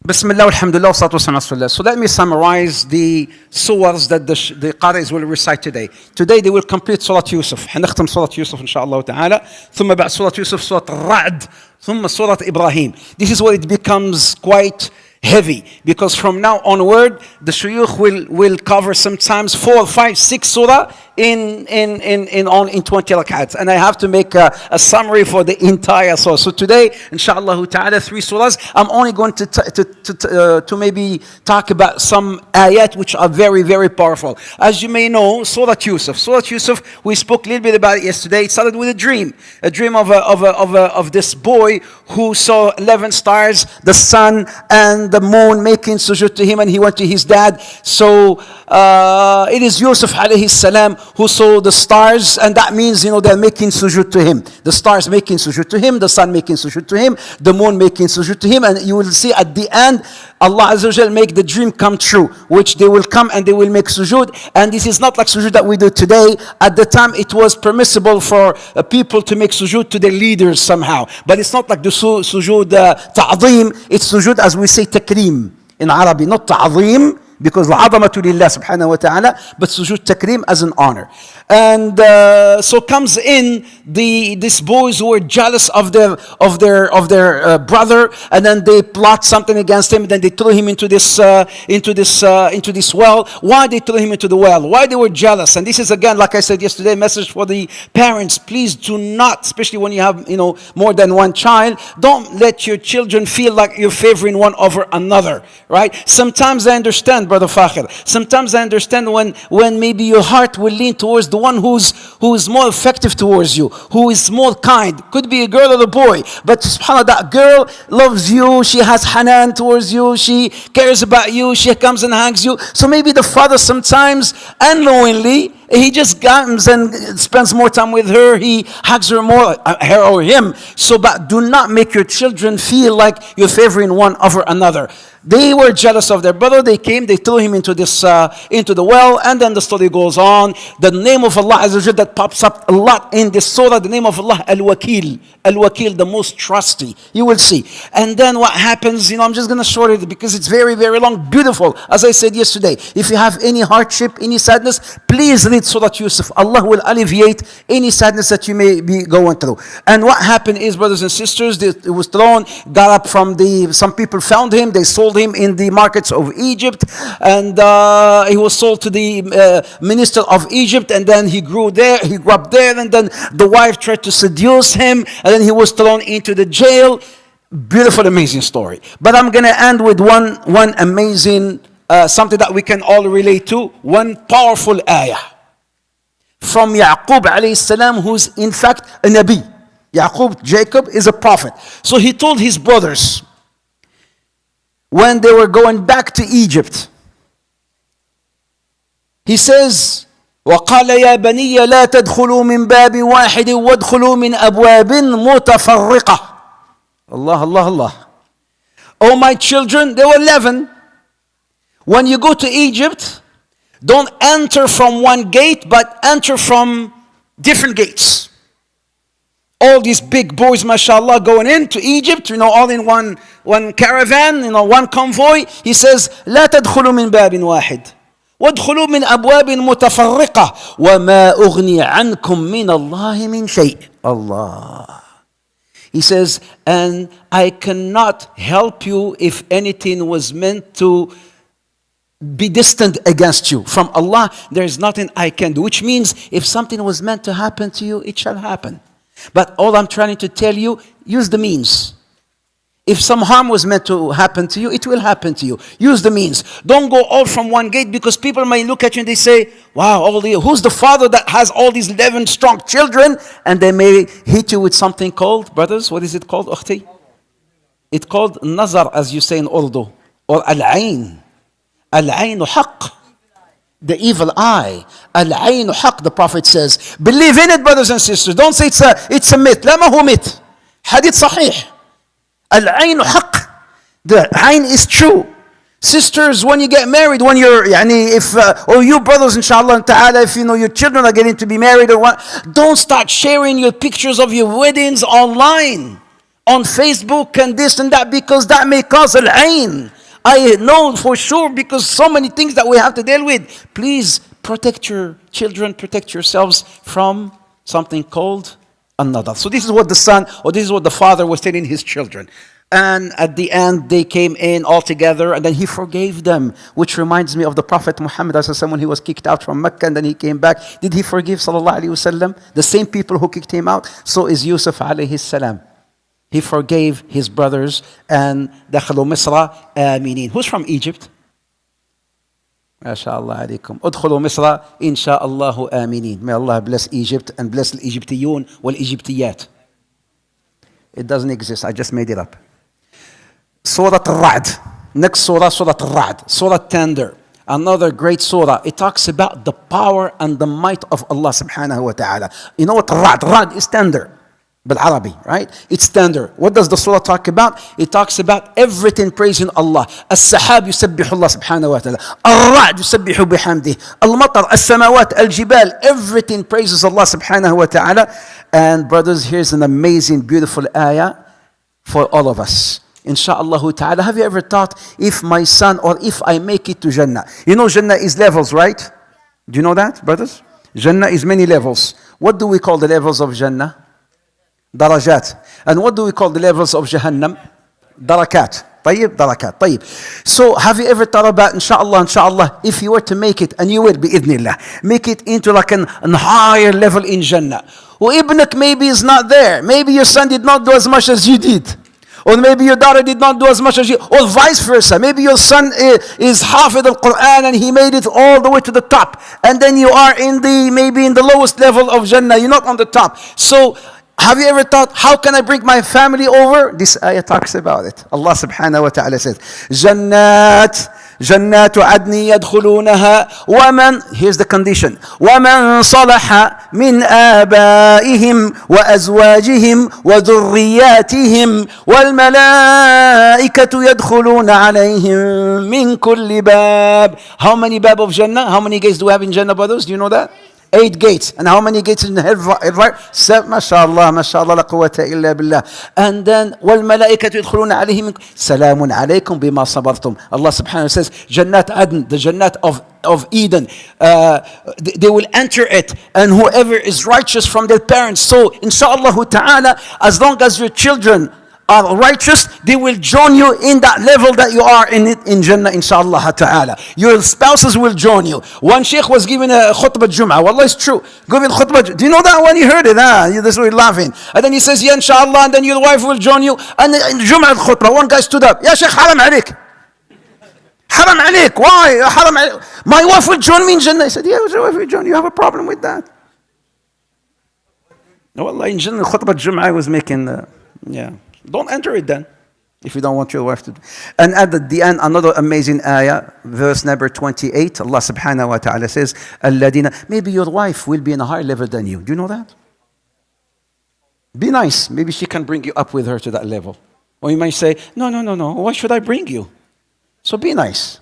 Bismillah, alhamdulillah, salatu wasalam ala rasulillah. So let me summarize the surahs that the qaris will recite today. Today they will complete Surah Yusuf. حنختم Surah Yusuf إن شاء الله تعالى. ثم بعد Surah Yusuf Surah الرعد. ثم Surah Ibrahim. This is where it becomes quite heavy, because from now onward the shuyukh will cover sometimes 4, 5, 6 surah in 20 rak'ats, and I have to make a summary for the entire surah. So today, inshallah ta'ala, 3 surahs. I'm only going to maybe talk about some ayat which are very, very powerful. As you may know, Surah Yusuf. Surah Yusuf, we spoke a little bit about it yesterday. It started with a dream of this boy who saw 11 stars, the sun and the moon making sujood to him, and he went to his dad. So it is Yusuf alayhi salam who saw the stars, and that means, they're making sujood to him. The stars making sujood to him, the sun making sujood to him, the moon making sujood to him, and you will see at the end, Allah Azza wa Jal make the dream come true, which they will come and they will make sujood. And this is not like sujood that we do today. At the time, it was permissible for people to make sujood to their leaders somehow. But it's not like the sujood ta'zeem. It's sujood, as we say, takreem in Arabic, not ta'zeem, because العظمة لله سبحانه وتعالى, but sujood takreem as an honor. And so comes in these boys who were jealous of their brother, and then they plot something against him. Then they threw him into this well. Why they threw him into the well? Why they were jealous? And this is, again, like I said yesterday, a message for the parents. Please do not, especially when you have more than one child, don't let your children feel like you're favoring one over another. Right? Sometimes I understand, Brother Fakhir. Sometimes I understand when maybe your heart will lean towards the one who is more effective towards you, who is more kind. Could be a girl or a boy, but subhanAllah, that girl loves you, she has hanan towards you, she cares about you, she comes and hugs you. So maybe the father sometimes unknowingly, he just comes and spends more time with her, he hugs her more, her or him. So, but do not make your children feel like you're favoring one over another. They were jealous of their brother. They came, they threw him into the well, and then the story goes on. The name of Allah Azza wa Jal that pops up a lot in this surah, the name of Allah, Al-Wakil. Al-Wakil, the most trusty. You will see. And then what happens, I'm just going to short it because it's very, very long. Beautiful. As I said yesterday, if you have any hardship, any sadness, please read Surah Yusuf. Allah will alleviate any sadness that you may be going through. And what happened is, brothers and sisters, it was thrown, got up from some people found him, they sold him in the markets of Egypt, and he was sold to the minister of Egypt, and then he grew up there, and then the wife tried to seduce him, and then he was thrown into the jail. Beautiful, amazing story. But I'm going to end with one amazing, something that we can all relate to, one powerful ayah from Yaqub alayhi salam, who's in fact a Nabi. Jacob is a prophet. So he told his brothers, when they were going back to Egypt, he says, وَقَالَ يَا بَنِيَّ لَا تَدْخُلُوا مِنْ بَابٍ وَاحِدٍ وَادْخُلُوا مِنْ أَبْوَابٍ مُتَفَرِّقَةٍ. Allah, Allah, Allah. Oh my children, they were 11. When you go to Egypt, don't enter from one gate, but enter from different gates. All these big boys, mashallah, going into Egypt, all in one caravan, one convoy. He says, لا تدخلوا من باب واحد وادخلوا من أبواب متفرقة وما أغني عنكم من الله من شيء. Allah. He says, and I cannot help you if anything was meant to be distant against you. From Allah, there is nothing I can do. Which means, if something was meant to happen to you, it shall happen. But all I'm trying to tell you, use the means. If some harm was meant to happen to you, it will happen to you. Use the means. Don't go all from one gate, because people may look at you and they say, wow, who's the father that has all these 11 strong children? And they may hit you with something called, brothers, what is it called, ukhti? It's called nazar, as you say in Urdu, or al-ayn. Al-aynu haqq. The evil eye. Al-aynu haqq, the Prophet says. Believe in it, brothers and sisters. Don't say it's a myth. La ma hu myth. Hadith sahih. Al-aynu haqq. The ayn is true. Sisters, when you get married, when you're, or you brothers, inshallah ta'ala, if your children are getting to be married or what, don't start sharing your pictures of your weddings online. on Facebook and this and that, because that may cause al-ain. I know for sure, because so many things that we have to deal with. Please protect your children, protect yourselves from something called another. So this is what the son, or this is what the father was telling his children. And at the end, they came in all together, and then he forgave them, which reminds me of the Prophet Muhammad when he was kicked out from Mecca, and then he came back. Did he forgive sallallahu alaihi wasallam? The same people who kicked him out. So is Yusuf alayhi salam. He forgave his brothers, and دخلوا مصر آمنين. Who's from Egypt? ما شاء الله عليكم. ادخلوا مصر إن شاء الله آمنين. May Allah bless Egypt and bless الإيجيبتيون والإيجيبتيات. It doesn't exist. I just made it up. Surah Al-Ra'd. Next surah, Surah Al-Ra'd. Surah Tender. Another great surah. It talks about the power and the might of Allah subhanahu wa ta'ala. You know what Ra'd? Ra'd is tender. بالعربي, right? It's tender. What does the surah talk about? It talks about everything praising Allah. السحاب يسبح الله سبحانه وتعالى. الرعد يسبح بحمده. المطر, السماوات, الجبال. Everything praises Allah subhanahu wa ta'ala. And brothers, here's an amazing, beautiful ayah for all of us. Insha'Allah ta'ala. Have you ever thought, if my son, or if I make it to Jannah? You know Jannah is levels, right? Do you know that, brothers? Jannah is many levels. What do we call the levels of Jannah? Darajat. And what do we call the levels of Jahannam? Darakat. طيب, darakat. طيب. So have you ever thought about, inshallah, if you were to make it, and you will, bi'idhnillah, make it into like an higher level in Jannah. Well, ibnak maybe is not there. Maybe your son did not do as much as you did. Or maybe your daughter did not do as much as you, or vice versa. Maybe your son is hafid al-Quran and he made it all the way to the top. And then you are maybe in the lowest level of Jannah. You're not on the top. So, have you ever thought, how can I bring my family over? This ayah talks about it. Allah subhanahu wa ta'ala says, جنات عدن يدخلونها ومن, here's the condition, ومن صلح من آبائهم وأزواجهم وذرياتهم والملائكة يدخلون عليهم من كل باب. How many bab of Jannah? How many gates do we have in Jannah, brothers? Do you know that? 8 gates. And how many gates in hellfire? 7. MashaAllah, MashaAllah, la quwwata illa billah. And then, وَالْمَلَائِكَةُ يَدْخُلُونَ عَلَيْهِمْ سَلَامٌ عَلَيْكُمْ بِمَا صَبَرْتُمْ. Allah subhanahu wa ta'ala says, Jannat Adn, the Jannat of Eden, they will enter it, and whoever is righteous from their parents. So, inshallah ta'ala, as long as your children are righteous, they will join you in that level that you are in Jannah, inshallah ta'ala. Your spouses will join you. One sheikh was giving a khutbah Jum'ah. Wallah, it's true. Giving khutbah. Do you know that one? You heard it, huh? This way laughing. And then he says, yeah, inshallah, and then your wife will join you. And in Jum'ah khutbah, one guy stood up. Ya sheikh, haram alik. Haram alik. Why? Haram alik. My wife will join me in Jannah. He said, yeah, your wife will join you. You have a problem with that? No, wallah, in Jannah, khutbah Jum'ah I was making, yeah. Don't enter it then, if you don't want your wife to. And at the end, another amazing ayah, verse number 28, Allah subhanahu wa ta'ala says, الَّذِينَ, maybe your wife will be in a higher level than you. Do you know that? Be nice. Maybe she can bring you up with her to that level. Or you might say, no. Why should I bring you? So be nice.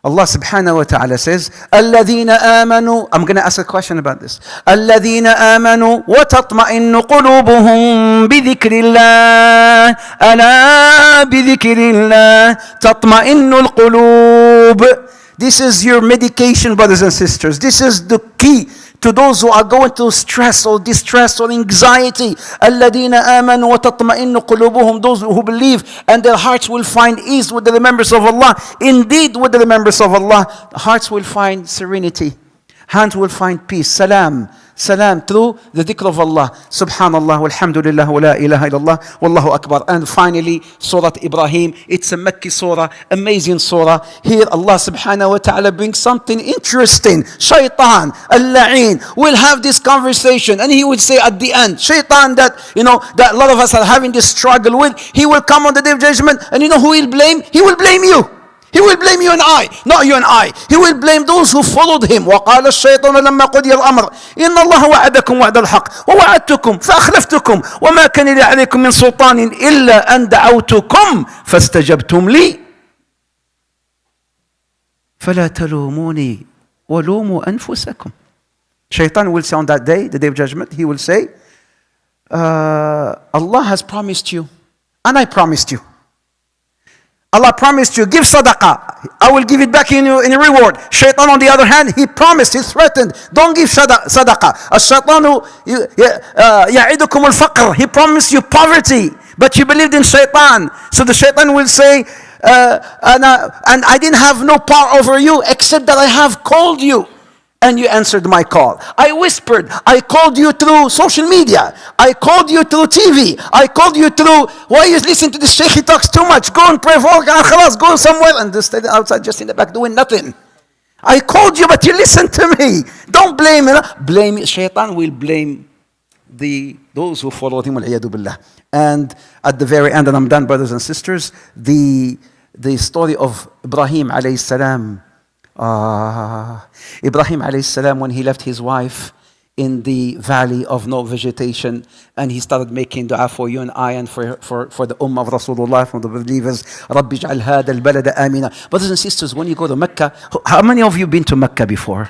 Allah subhanahu wa ta'ala says, الَّذِينَ آمَنُوا, I'm going to ask a question about this. الَّذِينَ آمَنُوا وَتَطْمَئِنُّ قُلُوبُهُمْ بِذِكْرِ اللَّهِ أَلَا بِذِكْرِ اللَّهِ تَطْمَئِنُّ الْقُلُوبِ. This is your medication, brothers and sisters. This is the key to those who are going through stress or distress or anxiety. الَّذِينَ آمَنُوا وَتَطْمَئِنُّ قُلُوبُهُمْ, those who believe and their hearts will find ease with the remembrance of Allah. Indeed, with the remembrance of Allah, hearts will find serenity. Hands will find peace. Salam through the dhikr of Allah. Subhanallah, walhamdulillah, wa la ilaha illallah, wallahu akbar. And finally, Surah Ibrahim. It's a Makki surah, amazing surah. Here Allah subhanahu wa ta'ala brings something interesting. Shaitan, al-la'in, will have this conversation, and he will say at the end, Shaitan that a lot of us are having this struggle with, he will come on the day of judgment, and you know who he'll blame? He will blame you. He will blame you and I, not you and I. He will blame those who followed him. وقال الشيطان لما قضي الأمر إن الله وعدكم وعد الحق ووعدتكم فأخلفتكم وما كان لي عليكم من سلطان إلا أن دعوتكم فاستجبتم لي فلا تلوموني ولوموا أنفسكم. Shaitan will say on that day, the day of judgment, he will say, Allah has promised you And I promised you. Allah promised you, give sadaqah. I will give it back in a reward. Shaitan, on the other hand, he promised, he threatened, don't give sadaqah. Ash-shaytanu ya'idukum al-faqr. He promised you poverty, but you believed in shaitan. So the shaitan will say, and I didn't have no power over you, except that I have called you. And you answered my call. I whispered. I called you through social media. I called you through TV. I called you through, why you listen to this sheikh? He talks too much. Go and pray for khalas, go somewhere. And just stay outside, just in the back, doing nothing. I called you, but you listened to me. Don't blame it. Blame, shaitan will blame those who followed him. And at the very end, and I'm done, brothers and sisters, the story of Ibrahim alayhi salam. Ibrahim alayhi salam, when he left his wife in the valley of no vegetation, and he started making dua for you and I, and for the ummah of Rasulullah, for the believers. Rabbi ij'al hada al-balada amina. Brothers and sisters, when you go to Mecca, how many of you been to Mecca before?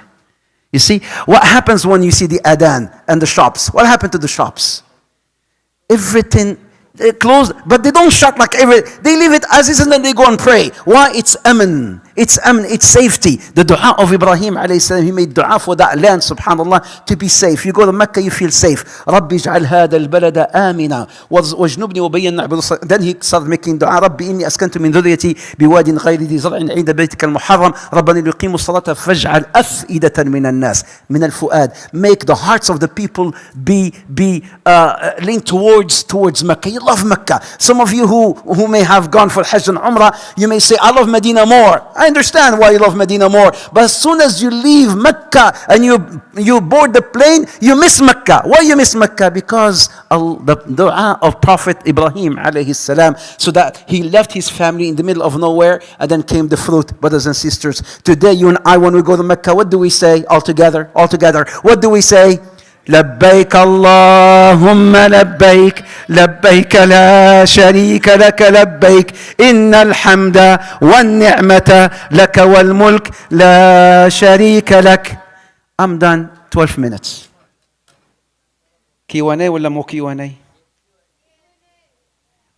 You see, what happens when you see the adhan and the shops? What happened to the shops? Everything, they closed, but they don't shut like they leave it as is, and then they go and pray. Why? It's aman. It's safety. The dua of Ibrahim alayhi salam, he made dua for that land, subhanallah, to be safe. You go to Mecca, you feel safe. Rabbi ij'al hada al-balada amina wajnubni wa bayyin na'budu. Then he started making dua. Rabbi inni askantu min dhurriyyati biwadin ghayri dhi zar'in 'inda baytika al-muharram rabbana liqimu as-salata faj'al af'idatan min an-nas min al-fu'ad. Make the hearts of the people be linked towards Mecca. You love Mecca. Some of you who may have gone for Hajj and Umrah, you may say, I love Medina more. I understand why you love Medina more. But as soon as you leave Mecca and you board the plane, you miss Mecca. Why you miss Mecca? Because the dua of Prophet Ibrahim alayhi salam, so that he left his family in the middle of nowhere, and then came the fruit. Brothers and sisters, today you and I, when we go to Mecca, what do we say all together? What do we say? لبيك اللهم لبيك لبيك لا شريك لك لبيك إن الحمد والنعمة لك والملك لا شريك لك. I'm done. 12 minutes. Q&A ولا مو Q&A?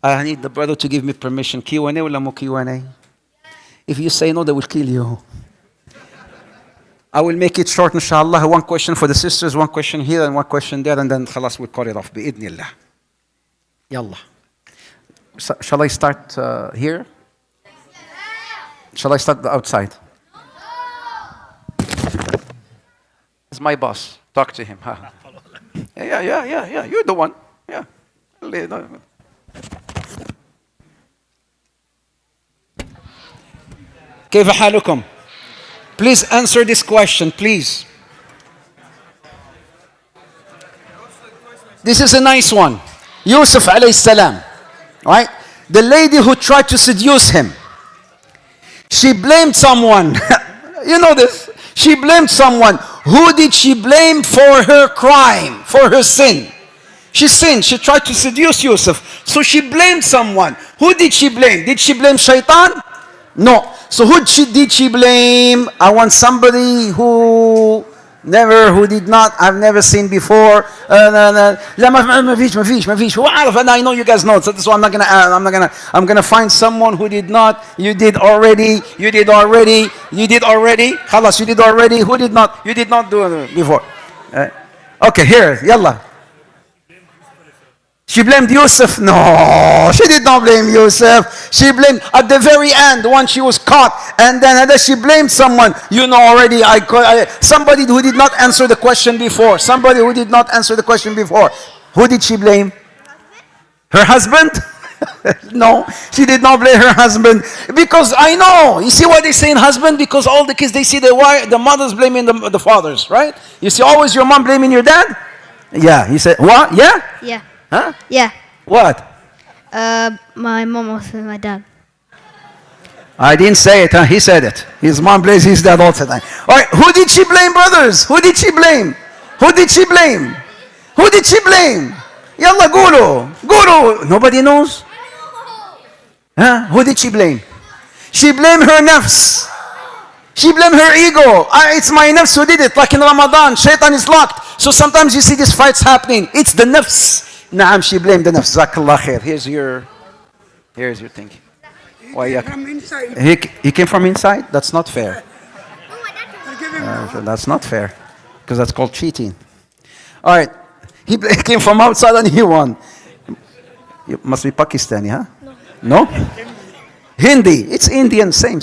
I need the brother to give me permission. Q&A ولا مو Q&A? If you say no, they will kill you. I will make it short, inshallah. One question for the sisters, one question here, and one question there, and then khalas, we'll call it off. Bi'idhnillah. Yallah. Shall I start here? Shall I start outside? It's my boss. Talk to him. Yeah. You're the one. Yeah. كيف حالكم? Please answer this question, please. This is a nice one. Yusuf alayhi salam, right? The lady who tried to seduce him, she blamed someone. You know this. She blamed someone. Who did she blame for her crime, for her sin? She sinned. She tried to seduce Yusuf. So she blamed someone. Who did she blame? Did she blame shaitan? No. So who did she blame? I want somebody who did not, I've never seen before. لا ما فيش. Who عارف? And I know you guys know. So that's why I'm gonna find someone who did not. You did already. خلاص, you did already. Who did not? You did not do it before. Okay, here, yalla. She blamed Yusuf. No, she did not blame Yusuf. She blamed at the very end when she was caught, and then she blamed someone. You know already. Somebody who did not answer the question before. Who did she blame? Her husband? No, she did not blame her husband, because I know. You see why they say in husband? Because all the kids, they see the mothers blaming the fathers, right? You see always your mom blaming your dad. Yeah, he said what? Yeah. Yeah. Huh? Yeah. What? My mom was my dad. I didn't say it, huh? He said it. His mom blames his dad all the time. All right, who did she blame, brothers? Who did she blame? Yalla, guru. Nobody knows? Huh? Who did she blame? She blamed her nafs. She blamed her ego. It's my nafs who did it. Like in Ramadan, shaitan is locked. So sometimes you see these fights happening. It's the nafs. Naam, she blamed the nafs. Jazakallah khair. Here's your Here's your thing. Why? From inside. He came from inside? That's not fair. Give him That's not fair. Because that's called cheating. All right. He came from outside and he won. You must be Pakistani, huh? No? Hindi. It's Indian. Same.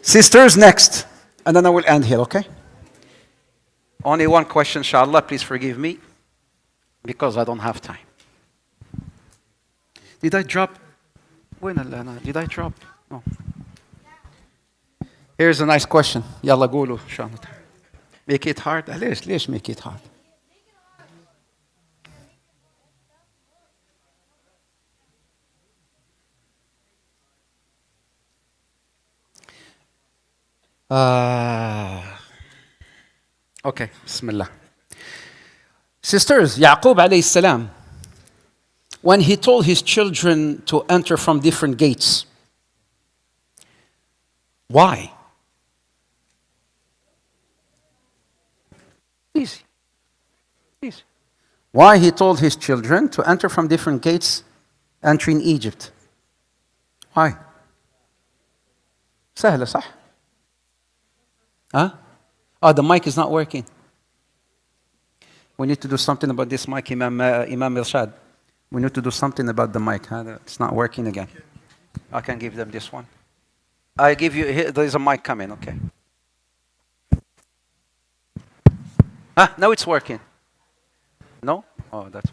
Sisters, next. And then I will end here, okay? Only one question, inshallah. Please forgive me. Because I don't have time. Did I drop? Did I drop? No. Here's a nice question. Yalla قولوا إن شاء الله. Make it hard. ليش make it hard? Okay, Bismillah. Sisters, Yaqub alayhi salam, when he told his children to enter from different gates, why? Easy. Why he told his children to enter from different gates entering Egypt? Why? سهلة صح? Huh? Oh, the mic is not working. We need to do something about this mic, Imam Irshad. We need to do something about the mic. Huh? It's not working again. I can give them this one. I give you, here, there is a mic coming, okay. Now it's working. No? Oh, that's...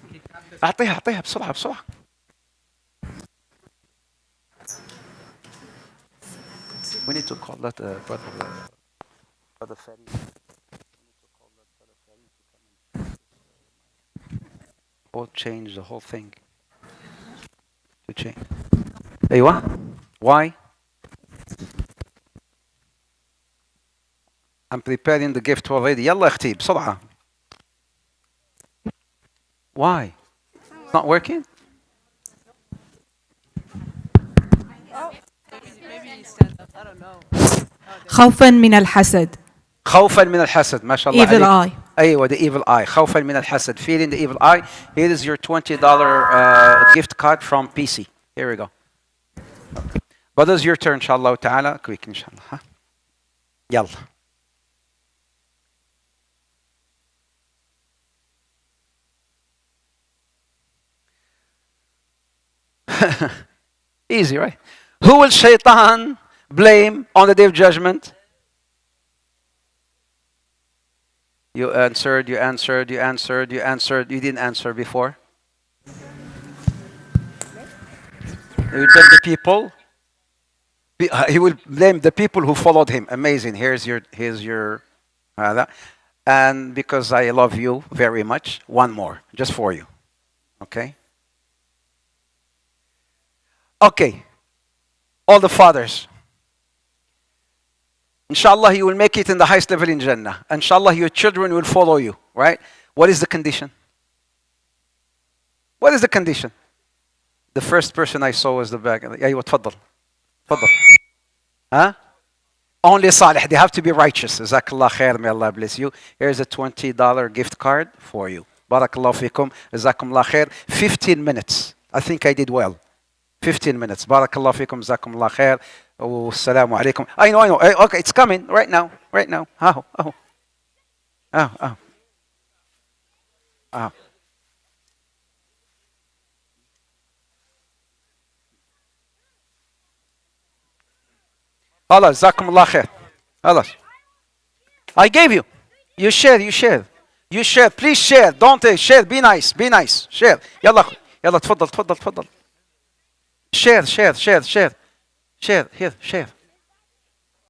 أعطيها بسرعة. We need to call that brother Farid. Or change the whole thing. To change. أيوة. Why? I'm preparing the gift already. يلا اختي بسرعة. Why? It's not working? Maybe he stand up. I don't know. خوفا من الحسد. خوفا من الحسد. ما شاء الله Evil عليك. eye. أيوة, the evil eye. خوفا من الحسد. Feeling the evil eye. Here is your $20 gift card from PC. Here we go. But it's your turn, inshallah ta'ala. Quick, inshallah. Huh? يلا. Easy, right? Who will shaitan blame on the day of judgment? You answered. You didn't answer before. He will blame the people. He will blame the people who followed him. Amazing. Here's your and because I love you very much, one more, just for you. Okay? Okay. All the fathers. Inshallah, you will make it in the highest level in Jannah. Inshallah, your children will follow you, right? What is the condition? What is the condition? The first person I saw was the back. أيوة, تفضل. Huh? Only salih. They have to be righteous. Jazakallah khair. May Allah bless you. Here's a $20 gift card for you. Barakallahu fikum. Jazakumullah khair. 15 minutes. I think I did well. 15 minutes. Barakallahu fikum. Jazakumullah khair. Oh, assalamu alaikum. I know. Okay, it's coming right now. Oh. Allah, jazakumullah khair. Allah. I gave you. You share. Please share. Don't share. Be nice. Share. يلا تفضل. Share. Here, share.